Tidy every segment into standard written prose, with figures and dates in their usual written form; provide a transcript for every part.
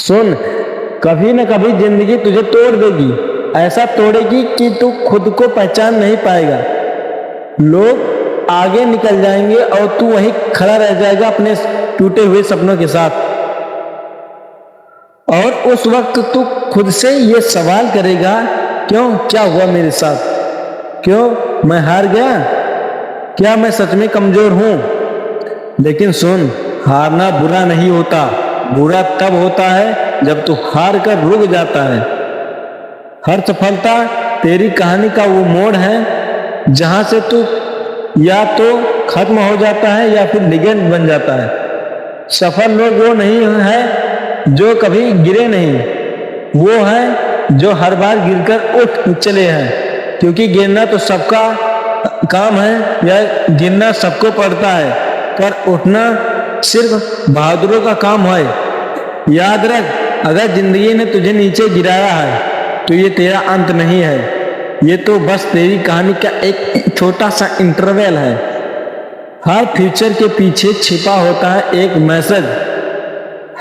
सुन, कभी न कभी जिंदगी तुझे तोड़ देगी। ऐसा तोड़ेगी कि तू खुद को पहचान नहीं पाएगा। लोग आगे निकल जाएंगे और तू वहीं खड़ा रह जाएगा अपने टूटे हुए सपनों के साथ। और उस वक्त तू खुद से ये सवाल करेगा, क्यों, क्या हुआ मेरे साथ? क्यों मैं हार गया? क्या मैं सच में कमजोर हूं? लेकिन सुन, हारना बुरा नहीं होता। बुरा तब होता है जब तू हार कर रुक जाता है। हर सफलता तेरी कहानी का वो मोड़ है जहां से तू या तो खत्म हो जाता है या फिर लेजेंड बन जाता है। सफल लोग वो नहीं है जो कभी गिरे नहीं, वो है जो हर बार गिरकर उठ चले हैं। क्योंकि गिरना तो सबका काम है, या गिरना सबको पड़ता है, पर उठना सिर्फ बहादुरों का काम है। याद रख, अगर जिंदगी ने तुझे नीचे गिराया है तो ये तेरा अंत नहीं है, ये तो बस तेरी कहानी का एक छोटा सा इंटरवल है। हर फ्यूचर के पीछे छिपा होता है एक मैसेज।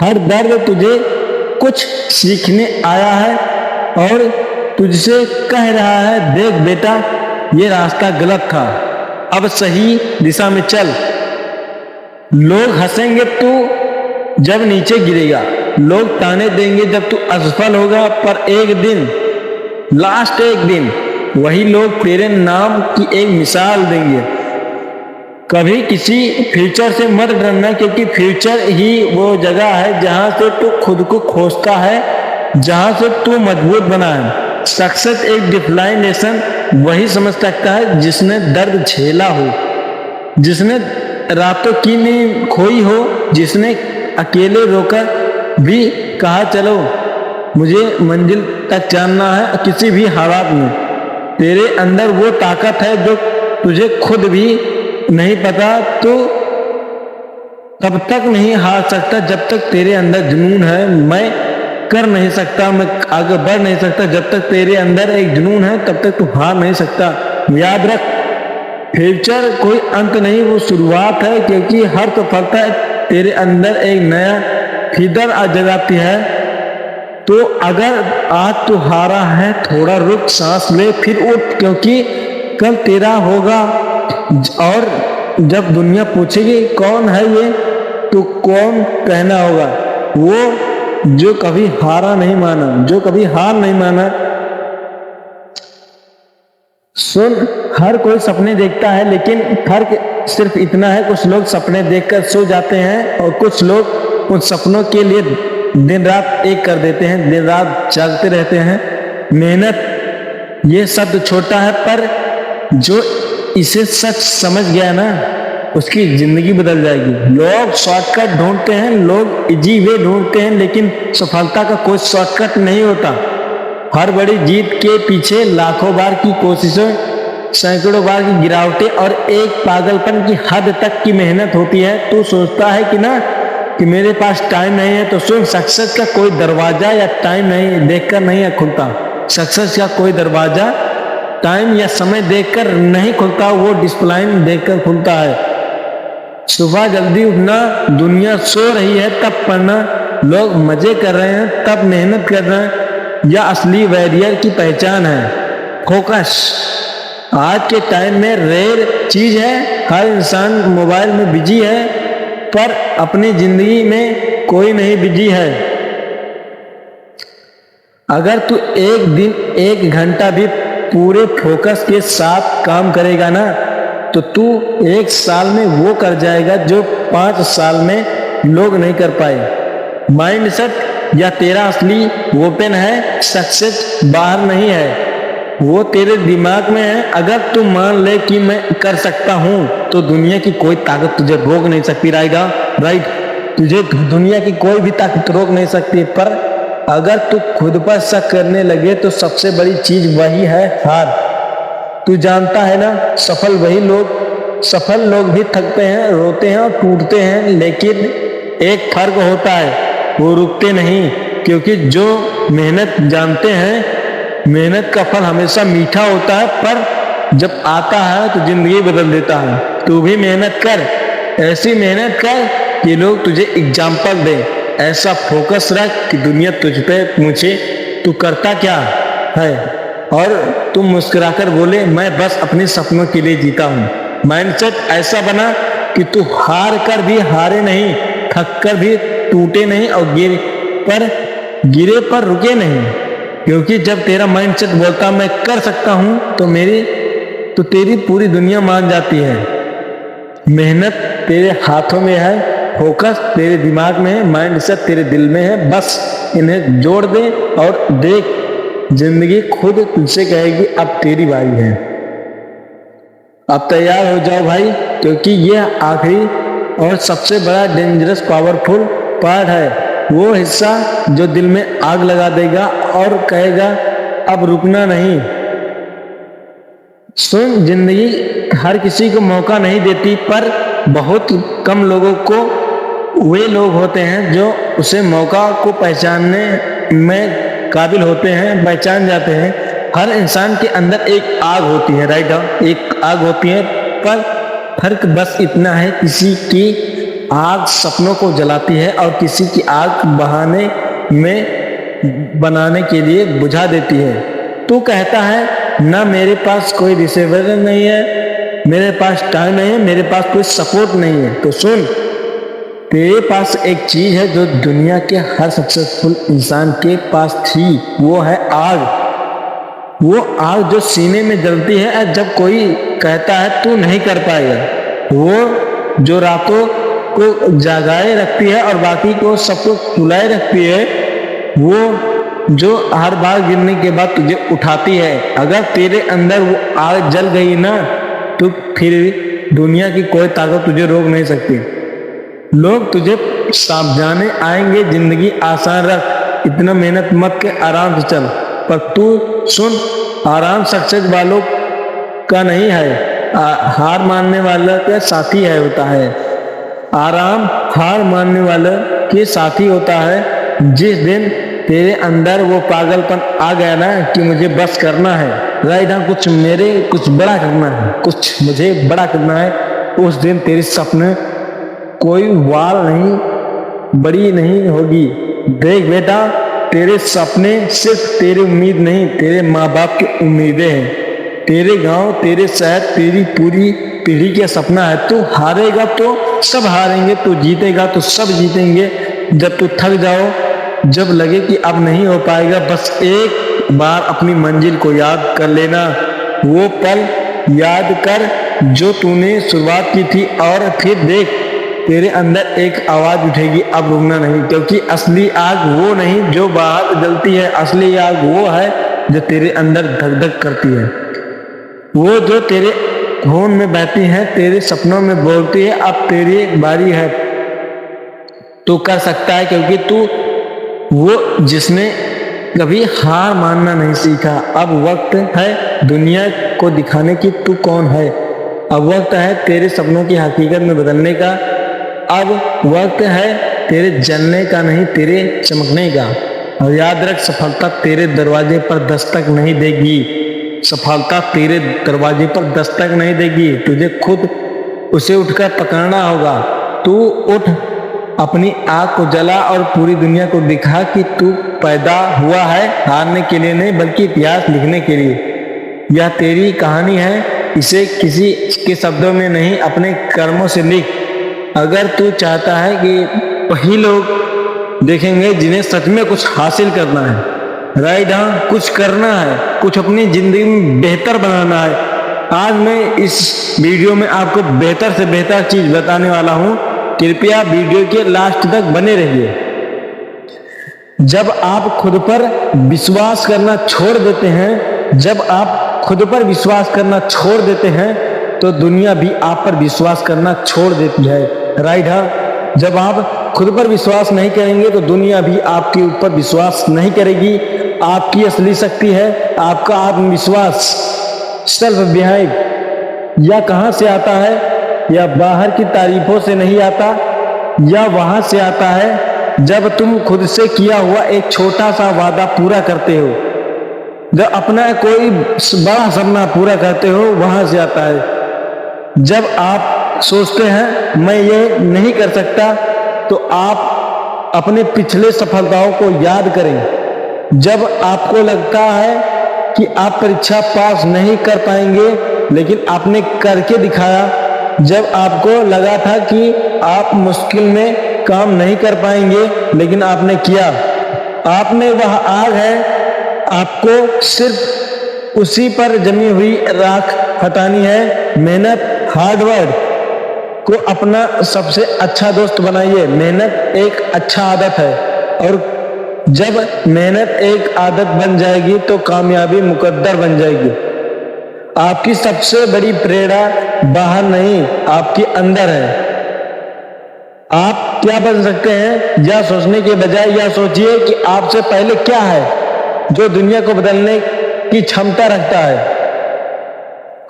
हर दर्द तुझे कुछ सीखने आया है और तुझसे कह रहा है, देख बेटा, ये रास्ता गलत था, अब सही दिशा में चल। लोग हंसेंगे तू जब नीचे गिरेगा, लोग ताने देंगे जब तू असफल होगा, पर एक दिन, लास्ट एक दिन, वही लोग तेरे नाम की एक मिसाल देंगे। कभी किसी फ्यूचर से मत डरना, क्योंकि फ्यूचर ही वो जगह है जहां से तू खुद को खोजता है, जहां से तू मजबूत बना है। सक्सेस एक डिफाइनेशन वही समझ सकता है जिसने दर्द झेला हो, जिसने रातों की नींद खोई हो, जिसने अकेले रोकर भी कहा, चलो मुझे मंजिल तक जानना है किसी भी हालात में। तेरे अंदर वो ताकत है जो तुझे खुद भी नहीं पता। तो तब तक नहीं हार सकता जब तक तेरे अंदर जुनून है। मैं कर नहीं सकता, मैं आगे बढ़ नहीं सकता जब तक तेरे अंदर एक जुनून है, तब तक तू हार नहीं सकता। याद रख, फ्यूचर कोई अंत नहीं, वो शुरुआत है। क्योंकि हर सफलता तेरे अंदर एक नया फिदर आ जगाती है। तो अगर आज तू हारा है, थोड़ा रुक, सांस ले, फिर उठ, क्योंकि कल तेरा होगा। और जब दुनिया पूछेगी कौन है ये, तो कौन कहना होगा? वो जो कभी हारा नहीं माना, जो कभी हार नहीं माना। सुन, हर कोई सपने देखता है, लेकिन फर्क सिर्फ इतना है, कुछ लोग सपने देखकर सो जाते हैं और कुछ लोग उन सपनों के लिए दिन रात एक कर देते हैं, दिन रात जागते रहते हैं। मेहनत ये शब्द छोटा है, पर जो इसे सच समझ गया ना, उसकी जिंदगी बदल जाएगी। लोग शॉर्टकट ढूंढते हैं, लोग इजी वे ढूंढते हैं, लेकिन सफलता का कोई शॉर्टकट नहीं होता। हर बड़ी जीत के पीछे लाखों बार की कोशिशें, सैकड़ों बार की गिरावटें और एक पागलपन की हद तक की मेहनत होती है। तू सोचता है कि ना कि मेरे पास टाइम नहीं है, तो सुन, सक्सेस का कोई दरवाजा या टाइम नहीं देखकर नहीं है खुलता। सक्सेस का कोई दरवाजा टाइम या समय देखकर नहीं खुलता, वो डिसिप्लिन देखकर खुलता है। सुबह जल्दी उठना, दुनिया सो रही है तब पढ़ना, लोग मजे कर रहे हैं तब मेहनत कर रहे हैं, या असली वैरियर की पहचान है फोकस। आज के टाइम में रेयर चीज है। हर इंसान मोबाइल में बिजी है, पर अपनी जिंदगी में कोई नहीं बिजी है। अगर तू एक दिन 1 घंटा भी पूरे फोकस के साथ काम करेगा ना, तो तू 1 साल में वो कर जाएगा जो 5 साल में लोग नहीं कर पाए। माइंडसेट या तेरा असली वेपन है, सक्सेस बाहर नहीं है, वो तेरे दिमाग में है। अगर तू मान ले कि मैं कर सकता हूं, तो दुनिया की कोई ताकत तुझे रोक नहीं सकती। राइट, तुझे दुनिया की कोई भी ताकत रोक नहीं सकती। पर अगर तू खुद पर शक करने लगे, तो सबसे बड़ी चीज वही है, हार। तू जानता है ना, सफल लोग भी थकते हैं, रोते हैं और टूटते हैं, लेकिन एक फर्क होता है, वो रुकते नहीं। क्योंकि जो मेहनत जानते हैं, मेहनत का फल हमेशा मीठा होता है, पर जब आता है तो जिंदगी बदल देता है। तू भी मेहनत कर, ऐसी मेहनत कर कि लोग तुझे एग्जाम्पल दें, ऐसा फोकस रख कि दुनिया तुझ पे पूछे तू करता क्या है, और तुम मुस्कुराकर बोले मैं बस अपने सपनों के लिए जीता हूँ। माइंडसेट ऐसा बना कि तू हार कर भी हारे नहीं, थक कर भी टूटे नहीं, और गिरे पर रुके नहीं। क्योंकि जब तेरा माइंडसेट बोलता मैं कर सकता हूं तो तेरी पूरी दुनिया मान जाती है। मेहनत तेरे हाथों में है, फोकस तेरे दिमाग में है, माइंडसेट तेरे दिल में है। बस इन्हें जोड़ दे और देख, जिंदगी खुद तुझसे कहेगी अब तेरी बारी है। अब तैयार हो जाओ भाई, क्योंकि यह आखिरी और सबसे बड़ा डेंजरस पावरफुल पार्ट है। वो हिस्सा जो दिल में आग लगा देगा और कहेगा अब रुकना नहीं। सुन, जिंदगी हर किसी को मौका नहीं देती, पर बहुत कम लोगों को वे लोग होते हैं जो उसे मौका को पहचानने में काबिल होते हैं, पहचान जाते हैं। हर इंसान के अंदर एक आग होती है, राइट, एक आग होती है, पर फर्क बस इतना है, किसी की आग सपनों को जलाती है और किसी की आग बनाने के लिए बुझा देती है। तू कहता है ना मेरे पास कोई रिसीवर नहीं है, मेरे पास टाइम नहीं है, मेरे पास कोई सपोर्ट नहीं है। तो सुन, तेरे पास एक चीज है जो दुनिया के हर सक्सेसफुल इंसान के पास थी, वो है आग। वो आग जो सीने में जलती है जब कोई कहता है तू नहीं कर पाएगा। वो जो रातों को जगाए रखती है और बाकी को सबको सुलाए रखती है। वो जो हर बार गिरने के बाद तुझे उठाती है। अगर तेरे अंदर वो आग जल गई ना, तो फिर दुनिया की कोई ताकत तुझे रोक नहीं सकती। लोग तुझे समझाने आएंगे जिंदगी आसान रख, इतना मेहनत मत के, आराम से चल। पर तू सुन, आराम सक्सेस वालों का नहीं है, हार मानने वाला का साथी है होता है। आराम हार मानने वाला के साथी होता है। जिस दिन तेरे अंदर वो पागलपन आ गया ना कि मुझे बस करना है, राइट, हाँ, कुछ बड़ा करना है, कुछ मुझे बड़ा करना है, उस दिन तेरे सपने कोई वाल नहीं बड़ी नहीं होगी। देख बेटा, तेरे सपने सिर्फ तेरी उम्मीद नहीं, तेरे माँ बाप की उम्मीदें हैं। तेरे गांव, तेरे शहर, तेरी पूरी पीढ़ी का सपना है। तू हारेगा तो सब हारेंगे, तू जीतेगा तो सब जीतेंगे। जब तू थक जाओ, जब लगे कि अब नहीं हो पाएगा, बस एक बार अपनी मंजिल को याद कर लेना। वो पल याद कर जो तूने शुरुआत की थी, और फिर देख तेरे अंदर एक आवाज उठेगी, अब रुकना नहीं। क्योंकि असली आग वो नहीं जो बाहर जलती है, असली आग वो है जो तेरे अंदर धक धक करती है। वो जो तेरे खून में बहती है, तेरे सपनों में बोलती है अब तेरी बारी है, तू कर सकता है। क्योंकि तू वो जिसने कभी हार मानना नहीं सीखा। अब वक्त है दुनिया को दिखाने की तू कौन है। अब वक्त है तेरे सपनों की हकीकत में बदलने का। अब वक्त है तेरे जलने का नहीं, तेरे चमकने का। और याद रख, सफलता तेरे दरवाजे पर दस्तक नहीं देगी, सफलता तेरे दरवाजे पर दस्तक नहीं देगी, तुझे खुद उसे उठकर पकड़ना होगा। तू उठ, अपनी आग को जला और पूरी दुनिया को दिखा कि तू पैदा हुआ है हारने के लिए नहीं, बल्कि इतिहास लिखने के लिए। यह तेरी कहानी है, इसे किसी के शब्दों में नहीं, अपने कर्मों से लिख। अगर तू चाहता है कि वही लोग देखेंगे जिन्हें सच में कुछ हासिल करना है, राइट, हाँ, कुछ करना है, कुछ अपनी जिंदगी में बेहतर बनाना है। आज मैं इस वीडियो में आपको बेहतर से बेहतर चीज बताने वाला हूँ। कृपया वीडियो के लास्ट तक बने रहिए। जब आप खुद पर विश्वास करना छोड़ देते हैं, जब आप खुद पर विश्वास करना छोड़ देते हैं, तो दुनिया भी आप पर विश्वास करना छोड़ देती है, राइट, हाँ। जब आप खुद पर विश्वास नहीं करेंगे तो दुनिया भी आपके ऊपर विश्वास नहीं करेगी। आपकी असली शक्ति है आपका आत्मविश्वास, सेल्फ बिहाइव। यह कहाँ से आता है? या बाहर की तारीफों से नहीं आता, या वहां से आता है जब तुम खुद से किया हुआ एक छोटा सा वादा पूरा करते हो, जब अपना कोई बड़ा सपना पूरा करते हो, वहां से आता है। जब आप सोचते हैं मैं ये नहीं कर सकता, तो आप अपने पिछले सफलताओं को याद करें। जब आपको लगता है कि आप परीक्षा पास नहीं कर पाएंगे, लेकिन आपने करके दिखाया। जब आपको लगा था कि आप मुश्किल में काम नहीं कर पाएंगे, लेकिन आपने किया। आप में वह आग है, आपको सिर्फ उसी पर जमी हुई राख हटानी है। मेहनत, हार्डवर्क को अपना सबसे अच्छा दोस्त बनाइए। मेहनत एक अच्छा आदत है, और जब मेहनत एक आदत बन जाएगी तो कामयाबी मुकद्दर बन जाएगी। आपकी सबसे बड़ी प्रेरणा बाहर नहीं, आपके अंदर है। आप क्या बन सकते हैं, यह सोचने के बजाय यह सोचिए कि आपसे पहले क्या है जो दुनिया को बदलने की क्षमता रखता है।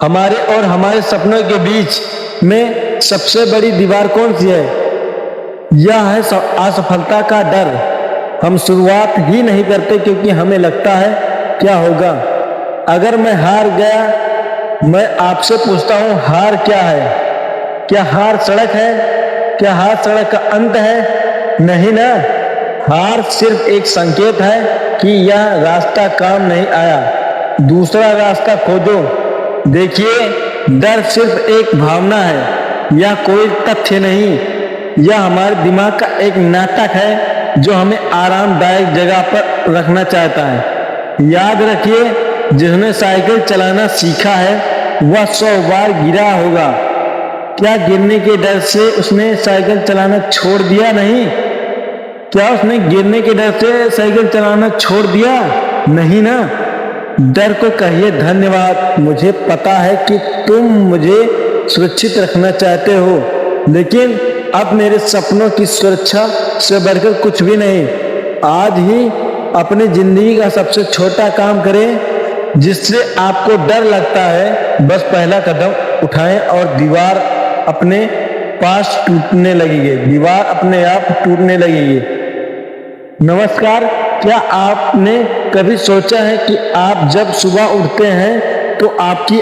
हमारे और हमारे सपनों के बीच में सबसे बड़ी दीवार कौन सी है? यह है असफलता का डर। हम शुरुआत ही नहीं करते क्योंकि हमें लगता है क्या होगा अगर मैं हार गया। मैं आपसे पूछता हूं, हार क्या है? क्या हार सड़क है? क्या हार सड़क का अंत है? नहीं ना। हार सिर्फ एक संकेत है कि यह रास्ता काम नहीं आया, दूसरा रास्ता खोजो। देखिए, डर सिर्फ एक भावना है, यह कोई तथ्य नहीं। यह हमारे दिमाग का एक नाटक है जो हमें आरामदायक जगह पर रखना चाहता है। याद रखिए, जिसने साइकिल चलाना सीखा है वह 100 बार गिरा होगा। क्या गिरने के डर से उसने साइकिल चलाना छोड़ दिया? नहीं। क्या उसने गिरने के डर से साइकिल चलाना छोड़ दिया? नहीं ना। डर को कहिए, धन्यवाद, मुझे पता है कि तुम मुझे सुरक्षित रखना चाहते हो, लेकिन अब मेरे सपनों की सुरक्षा से बढ़कर कुछ भी नहीं। आज ही अपनी जिंदगी का सबसे छोटा काम करें जिससे आपको डर लगता है। बस पहला कदम उठाएं और दीवार अपने पास टूटने लगेगी। दीवार अपने आप टूटने लगेगी। नमस्कार। क्या आपने कभी सोचा है कि आप जब सुबह उठते हैं तो आपकी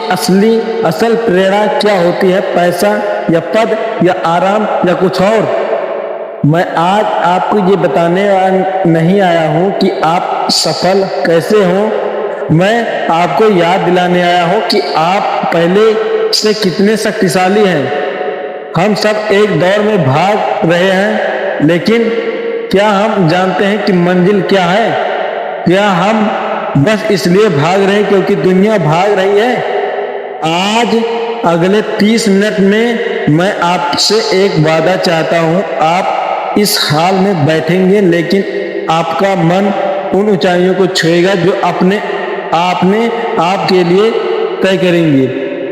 असल प्रेरणा क्या होती है? पैसा या पद या आराम या कुछ और? मैं आज आपको ये बताने नहीं आया हूँ कि आप सफल कैसे हो। मैं आपको याद दिलाने आया हूँ कि आप पहले से कितने शक्तिशाली हैं। हम सब एक दौर में भाग रहे हैं, लेकिन क्या हम जानते हैं कि मंजिल क्या है? क्या हम बस इसलिए भाग रहे हैं क्योंकि दुनिया भाग रही है? आज अगले 30 मिनट में मैं आपसे एक वादा चाहता हूं। आप इस हाल में बैठेंगे, लेकिन आपका मन उन ऊंचाइयों को छुएगा जो आपने आपके लिए तय करेंगे।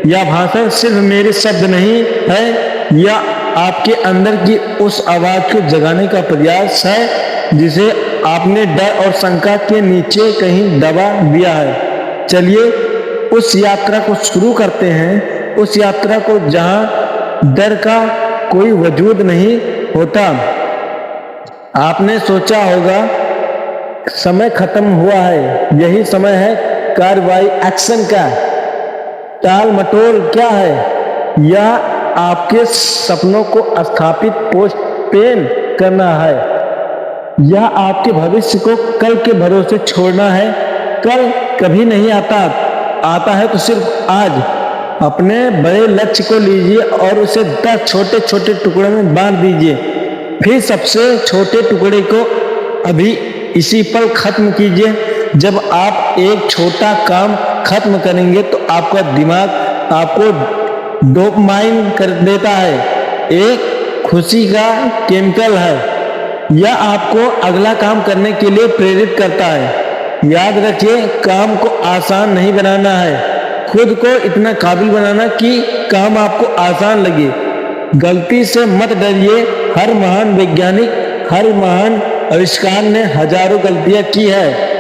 यह भाषण सिर्फ मेरे शब्द नहीं है, यह आपके अंदर की उस आवाज को जगाने का प्रयास है जिसे आपने डर और शंका के नीचे कहीं दबा दिया है। चलिए उस यात्रा को शुरू करते हैं, उस यात्रा को जहां डर का कोई वजूद नहीं होता। आपने सोचा होगा समय खत्म हुआ है, यही समय है कार्रवाई, एक्शन का। टाल मटोल क्या है? यह आपके सपनों को स्थापित पोस्टपोन करना है। यह आपके भविष्य को कल के भरोसे छोड़ना है। कल कभी नहीं आता है तो सिर्फ आज। अपने बड़े लक्ष्य को लीजिए और उसे 10 छोटे छोटे टुकड़ों में बांट दीजिए। फिर सबसे छोटे टुकड़े को अभी इसी पल खत्म कीजिए। जब आप एक छोटा काम खत्म करेंगे तो आपका दिमाग आपको डोपामाइन कर देता है, एक खुशी का केमिकल है। यह आपको अगला काम करने के लिए प्रेरित करता है। याद रखिए, काम को आसान नहीं बनाना है, खुद को इतना काबिल बनाना कि काम आपको आसान लगे। गलती से मत डरिए। हर महान वैज्ञानिक, हर महान आविष्कार ने हजारों गलतियां की है।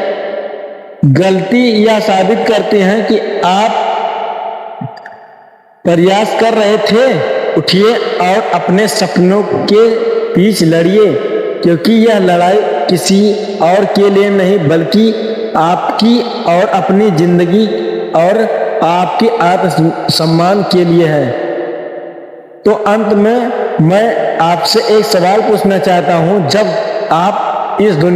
गलती यह साबित करती है कि आप प्रयास कर रहे थे। उठिए और अपने सपनों के पीछे लड़िए, क्योंकि यह लड़ाई किसी और के लिए नहीं बल्कि आपकी और अपनी जिंदगी और आपके आत्मसम्मान के लिए है। तो अंत में मैं आपसे एक सवाल पूछना चाहता हूं। जब आप इस दुनिया